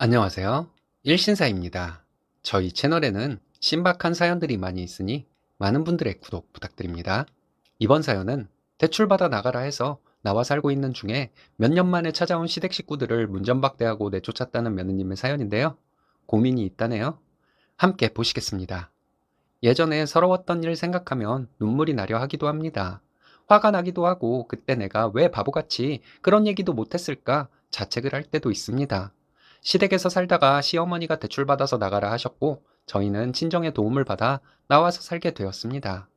안녕하세요. 일신사입니다. 저희 채널에는 신박한 사연들이 많이 있으니 많은 분들의 구독 부탁드립니다. 이번 사연은 대출받아 나가라 해서 나와 살고 있는 중에 몇 년 만에 찾아온 시댁 식구들을 문전박대하고 내쫓았다는 며느님의 사연인데요. 고민이 있다네요. 함께 보시겠습니다. 예전에 서러웠던 일 생각하면 눈물이 나려 하기도 합니다. 화가 나기도 하고 그때 내가 왜 바보같이 그런 얘기도 못했을까 자책을 할 때도 있습니다. 시댁에서 살다가 시어머니가 대출받아서 나가라 하셨고 저희는 친정의 도움을 받아 나와서 살게 되었습니다.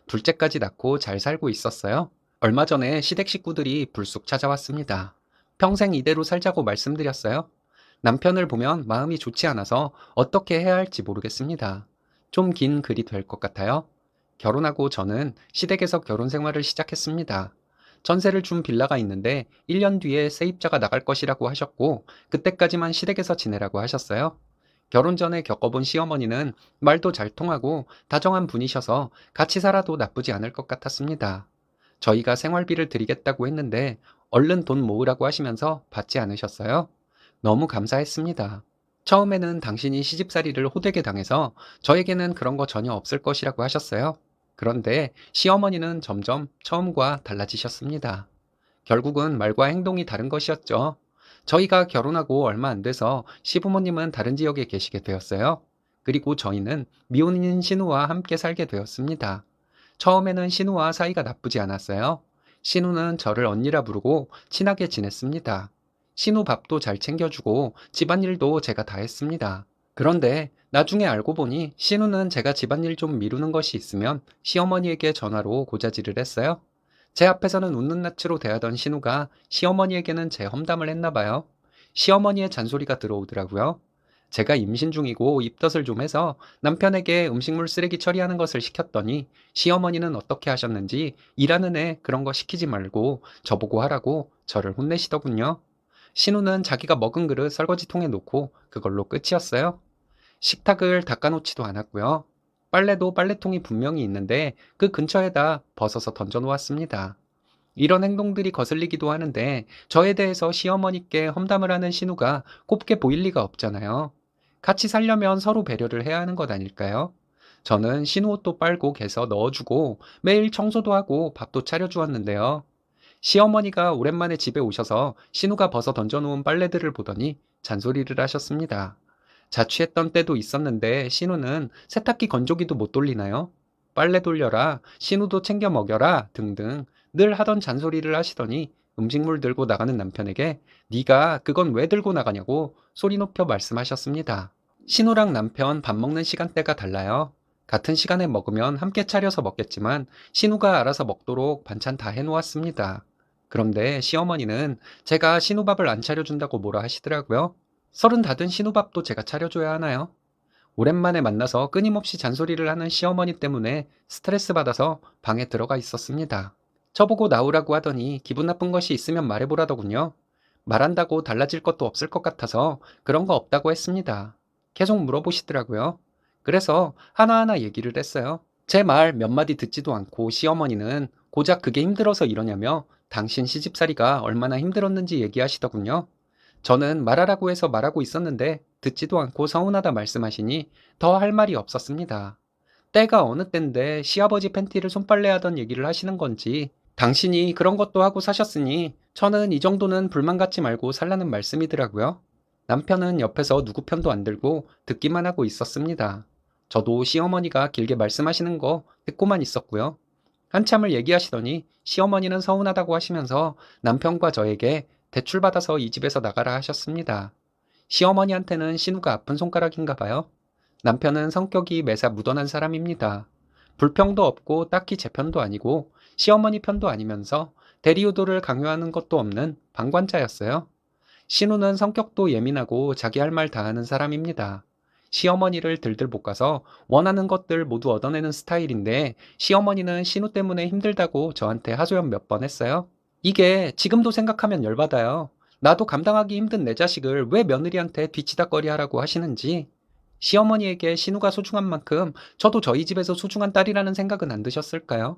둘째까지 낳고 잘 살고 있었어요. 얼마 전에 시댁 식구들이 불쑥 찾아왔습니다. 평생 이대로 살자고 말씀드렸어요. 남편을 보면 마음이 좋지 않아서 어떻게 해야 할지 모르겠습니다. 좀 긴 글이 될 것 같아요. 결혼하고 저는 시댁에서 결혼 생활을 시작했습니다. 전세를 준 빌라가 있는데 1년 뒤에 세입자가 나갈 것이라고 하셨고 그때까지만 시댁에서 지내라고 하셨어요. 결혼 전에 겪어본 시어머니는 말도 잘 통하고 다정한 분이셔서 같이 살아도 나쁘지 않을 것 같았습니다. 저희가 생활비를 드리겠다고 했는데 얼른 돈 모으라고 하시면서 받지 않으셨어요. 너무 감사했습니다. 처음에는 당신이 시집살이를 호되게 당해서 저에게는 그런 거 전혀 없을 것이라고 하셨어요. 그런데 시어머니는 점점 처음과 달라지셨습니다. 결국은 말과 행동이 다른 것이었죠. 저희가 결혼하고 얼마 안 돼서 시부모님은 다른 지역에 계시게 되었어요. 그리고 저희는 미혼인 신우와 함께 살게 되었습니다. 처음에는 신우와 사이가 나쁘지 않았어요. 신우는 저를 언니라 부르고 친하게 지냈습니다. 신우 밥도 잘 챙겨주고 집안일도 제가 다 했습니다. 그런데 나중에 알고 보니 신우는 제가 집안일 좀 미루는 것이 있으면 시어머니에게 전화로 고자질을 했어요. 제 앞에서는 웃는 낯으로 대하던 신우가 시어머니에게는 제 험담을 했나 봐요. 시어머니의 잔소리가 들어오더라고요. 제가 임신 중이고 입덧을 좀 해서 남편에게 음식물 쓰레기 처리하는 것을 시켰더니 시어머니는 어떻게 하셨는지 일하는 애 그런 거 시키지 말고 저보고 하라고 저를 혼내시더군요. 신우는 자기가 먹은 그릇 설거지통에 놓고 그걸로 끝이었어요. 식탁을 닦아놓지도 않았고요. 빨래도 빨래통이 분명히 있는데 그 근처에다 벗어서 던져놓았습니다. 이런 행동들이 거슬리기도 하는데 저에 대해서 시어머니께 험담을 하는 신우가 곱게 보일 리가 없잖아요. 같이 살려면 서로 배려를 해야 하는 것 아닐까요? 저는 신우 옷도 빨고 개서 넣어주고 매일 청소도 하고 밥도 차려주었는데요. 시어머니가 오랜만에 집에 오셔서 신우가 벗어 던져놓은 빨래들을 보더니 잔소리를 하셨습니다. 자취했던 때도 있었는데 신우는 세탁기 건조기도 못 돌리나요? 빨래 돌려라, 신우도 챙겨 먹여라 등등 늘 하던 잔소리를 하시더니 음식물 들고 나가는 남편에게 네가 그건 왜 들고 나가냐고 소리 높여 말씀하셨습니다. 신우랑 남편 밥 먹는 시간대가 달라요. 같은 시간에 먹으면 함께 차려서 먹겠지만 신우가 알아서 먹도록 반찬 다 해놓았습니다. 그런데 시어머니는 제가 신우밥을 안 차려준다고 뭐라 하시더라고요. 서른 다 된 신우밥도 제가 차려줘야 하나요? 오랜만에 만나서 끊임없이 잔소리를 하는 시어머니 때문에 스트레스 받아서 방에 들어가 있었습니다. 저보고 나오라고 하더니 기분 나쁜 것이 있으면 말해보라더군요. 말한다고 달라질 것도 없을 것 같아서 그런 거 없다고 했습니다. 계속 물어보시더라고요. 그래서 하나하나 얘기를 했어요. 제 말 몇 마디 듣지도 않고 시어머니는 고작 그게 힘들어서 이러냐며 당신 시집살이가 얼마나 힘들었는지 얘기하시더군요. 저는 말하라고 해서 말하고 있었는데 듣지도 않고 서운하다 말씀하시니 더 할 말이 없었습니다. 때가 어느 때인데 시아버지 팬티를 손빨래하던 얘기를 하시는 건지 당신이 그런 것도 하고 사셨으니 저는 이 정도는 불만 갖지 말고 살라는 말씀이더라고요. 남편은 옆에서 누구 편도 안 들고 듣기만 하고 있었습니다. 저도 시어머니가 길게 말씀하시는 거 듣고만 있었고요. 한참을 얘기하시더니 시어머니는 서운하다고 하시면서 남편과 저에게 대출받아서 이 집에서 나가라 하셨습니다. 시어머니한테는 신우가 아픈 손가락인가 봐요. 남편은 성격이 매사 무던한 사람입니다. 불평도 없고 딱히 제 편도 아니고 시어머니 편도 아니면서 대리우도를 강요하는 것도 없는 방관자였어요. 신우는 성격도 예민하고 자기 할 말 다 하는 사람입니다. 시어머니를 들들 볶아서 원하는 것들 모두 얻어내는 스타일인데 시어머니는 신우 때문에 힘들다고 저한테 하소연 몇 번 했어요. 이게 지금도 생각하면 열받아요. 나도 감당하기 힘든 내 자식을 왜 며느리한테 뒤치다꺼리 하라고 하시는지. 시어머니에게 신우가 소중한 만큼 저도 저희 집에서 소중한 딸이라는 생각은 안 드셨을까요?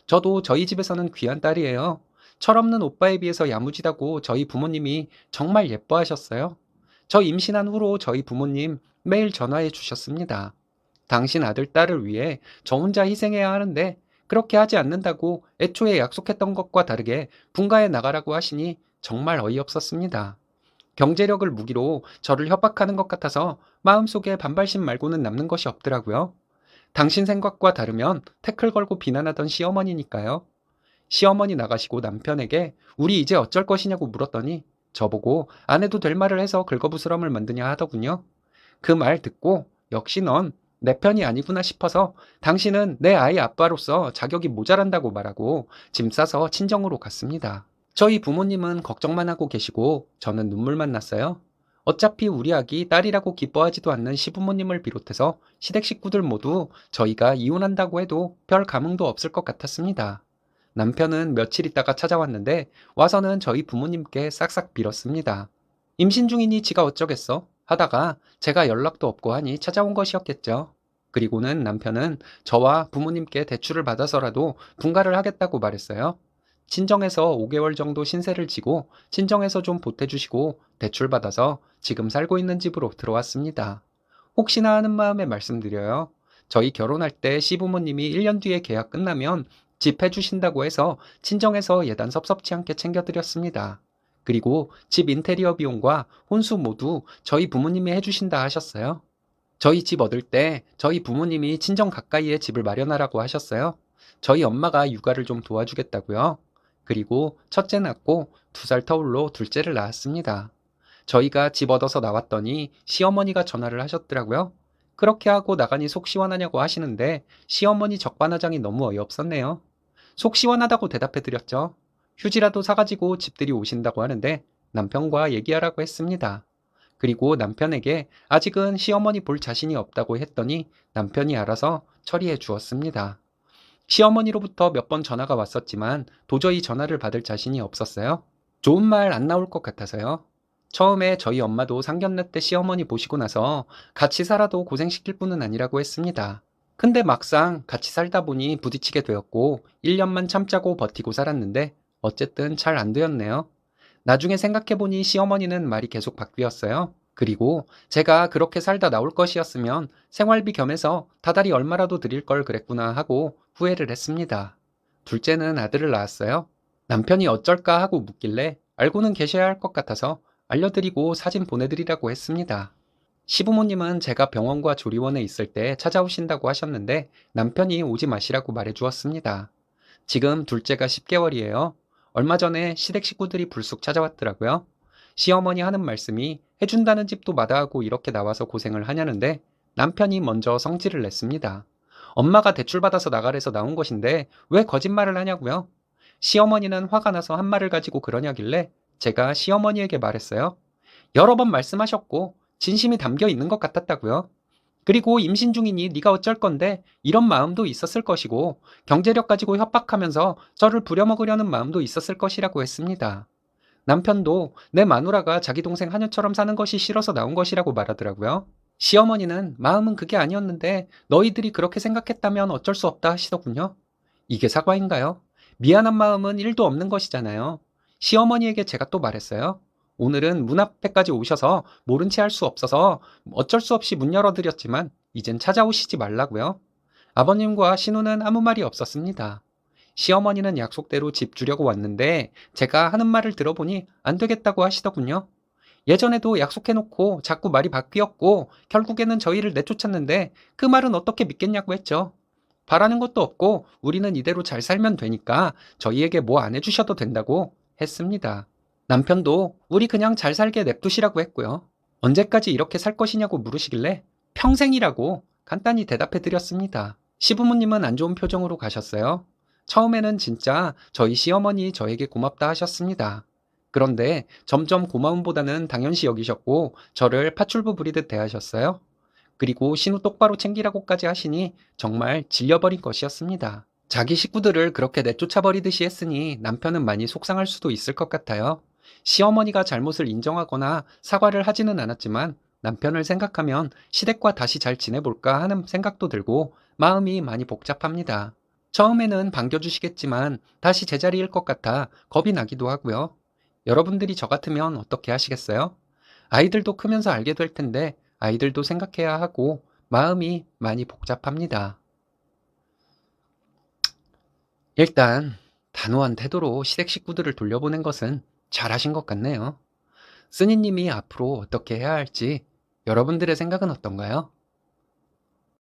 저도 저희 집에서는 귀한 딸이에요. 철없는 오빠에 비해서 야무지다고 저희 부모님이 정말 예뻐하셨어요. 저 임신한 후로 저희 부모님 매일 전화해 주셨습니다. 당신 아들, 딸을 위해 저 혼자 희생해야 하는데 그렇게 하지 않는다고 애초에 약속했던 것과 다르게 분가해 나가라고 하시니 정말 어이없었습니다. 경제력을 무기로 저를 협박하는 것 같아서 마음속에 반발심 말고는 남는 것이 없더라고요. 당신 생각과 다르면 태클 걸고 비난하던 시어머니니까요. 시어머니 나가시고 남편에게 우리 이제 어쩔 것이냐고 물었더니 저보고 안 해도 될 말을 해서 긁어부스럼을 만드냐 하더군요. 그 말 듣고 역시 넌 내 편이 아니구나 싶어서 당신은 내 아이 아빠로서 자격이 모자란다고 말하고 짐 싸서 친정으로 갔습니다. 저희 부모님은 걱정만 하고 계시고 저는 눈물만 났어요. 어차피 우리 아기 딸이라고 기뻐하지도 않는 시부모님을 비롯해서 시댁 식구들 모두 저희가 이혼한다고 해도 별 감흥도 없을 것 같았습니다. 남편은 며칠 있다가 찾아왔는데 와서는 저희 부모님께 싹싹 빌었습니다. 임신 중이니 지가 어쩌겠어? 하다가 제가 연락도 없고 하니 찾아온 것이었겠죠. 그리고는 남편은 저와 부모님께 대출을 받아서라도 분가를 하겠다고 말했어요. 친정에서 5개월 정도 신세를 지고 친정에서 좀 보태주시고 대출 받아서 지금 살고 있는 집으로 들어왔습니다. 혹시나 하는 마음에 말씀드려요. 저희 결혼할 때 시부모님이 1년 뒤에 계약 끝나면 집 해주신다고 해서 친정에서 예단 섭섭치 않게 챙겨드렸습니다. 그리고 집 인테리어 비용과 혼수 모두 저희 부모님이 해주신다 하셨어요. 저희 집 얻을 때 저희 부모님이 친정 가까이에 집을 마련하라고 하셨어요. 저희 엄마가 육아를 좀 도와주겠다고요. 그리고 첫째 낳고 2살 터울로 둘째를 낳았습니다. 저희가 집 얻어서 나왔더니 시어머니가 전화를 하셨더라고요. 그렇게 하고 나가니 속 시원하냐고 하시는데 시어머니 적반하장이 너무 어이없었네요. 속 시원하다고 대답해드렸죠. 휴지라도 사가지고 집들이 오신다고 하는데 남편과 얘기하라고 했습니다. 그리고 남편에게 아직은 시어머니 볼 자신이 없다고 했더니 남편이 알아서 처리해 주었습니다. 시어머니로부터 몇 번 전화가 왔었지만 도저히 전화를 받을 자신이 없었어요. 좋은 말 안 나올 것 같아서요. 처음에 저희 엄마도 상견례 때 시어머니 보시고 나서 같이 살아도 고생시킬 분은 아니라고 했습니다. 근데 막상 같이 살다 보니 부딪히게 되었고 1년만 참자고 버티고 살았는데 어쨌든 잘 안 되었네요. 나중에 생각해보니 시어머니는 말이 계속 바뀌었어요. 그리고 제가 그렇게 살다 나올 것이었으면 생활비 겸해서 다달이 얼마라도 드릴 걸 그랬구나 하고 후회를 했습니다. 둘째는 아들을 낳았어요. 남편이 어쩔까 하고 묻길래 알고는 계셔야 할 것 같아서 알려드리고 사진 보내드리라고 했습니다. 시부모님은 제가 병원과 조리원에 있을 때 찾아오신다고 하셨는데 남편이 오지 마시라고 말해주었습니다. 지금 둘째가 10개월이에요. 얼마 전에 시댁 식구들이 불쑥 찾아왔더라고요. 시어머니 하는 말씀이 해준다는 집도 마다하고 이렇게 나와서 고생을 하냐는데 남편이 먼저 성질을 냈습니다. 엄마가 대출받아서 나가래서 나온 것인데 왜 거짓말을 하냐고요? 시어머니는 화가 나서 한 말을 가지고 그러냐길래 제가 시어머니에게 말했어요. 여러 번 말씀하셨고 진심이 담겨 있는 것 같았다고요. 그리고 임신 중이니 네가 어쩔 건데 이런 마음도 있었을 것이고 경제력 가지고 협박하면서 저를 부려먹으려는 마음도 있었을 것이라고 했습니다. 남편도 내 마누라가 자기 동생 하녀처럼 사는 것이 싫어서 나온 것이라고 말하더라고요. 시어머니는 마음은 그게 아니었는데 너희들이 그렇게 생각했다면 어쩔 수 없다 하시더군요. 이게 사과인가요? 미안한 마음은 1도 없는 것이잖아요. 시어머니에게 제가 또 말했어요. 오늘은 문 앞에까지 오셔서 모른 채 할 수 없어서 어쩔 수 없이 문 열어드렸지만 이젠 찾아오시지 말라고요. 아버님과 신우는 아무 말이 없었습니다. 시어머니는 약속대로 집 주려고 왔는데 제가 하는 말을 들어보니 안 되겠다고 하시더군요. 예전에도 약속해놓고 자꾸 말이 바뀌었고 결국에는 저희를 내쫓았는데 그 말은 어떻게 믿겠냐고 했죠. 바라는 것도 없고 우리는 이대로 잘 살면 되니까 저희에게 뭐 안 해주셔도 된다고 했습니다. 남편도 우리 그냥 잘 살게 냅두시라고 했고요. 언제까지 이렇게 살 것이냐고 물으시길래 평생이라고 간단히 대답해 드렸습니다. 시부모님은 안 좋은 표정으로 가셨어요. 처음에는 진짜 저희 시어머니 저에게 고맙다 하셨습니다. 그런데 점점 고마움보다는 당연시 여기셨고 저를 파출부 부리듯 대하셨어요. 그리고 신우 똑바로 챙기라고까지 하시니 정말 질려버린 것이었습니다. 자기 식구들을 그렇게 내쫓아버리듯이 했으니 남편은 많이 속상할 수도 있을 것 같아요. 시어머니가 잘못을 인정하거나 사과를 하지는 않았지만 남편을 생각하면 시댁과 다시 잘 지내볼까 하는 생각도 들고 마음이 많이 복잡합니다. 처음에는 반겨주시겠지만 다시 제자리일 것 같아 겁이 나기도 하고요. 여러분들이 저 같으면 어떻게 하시겠어요? 아이들도 크면서 알게 될 텐데 아이들도 생각해야 하고 마음이 많이 복잡합니다. 일단 단호한 태도로 시댁 식구들을 돌려보낸 것은 잘하신 것 같네요. 쓰니님이 앞으로 어떻게 해야 할지 여러분들의 생각은 어떤가요?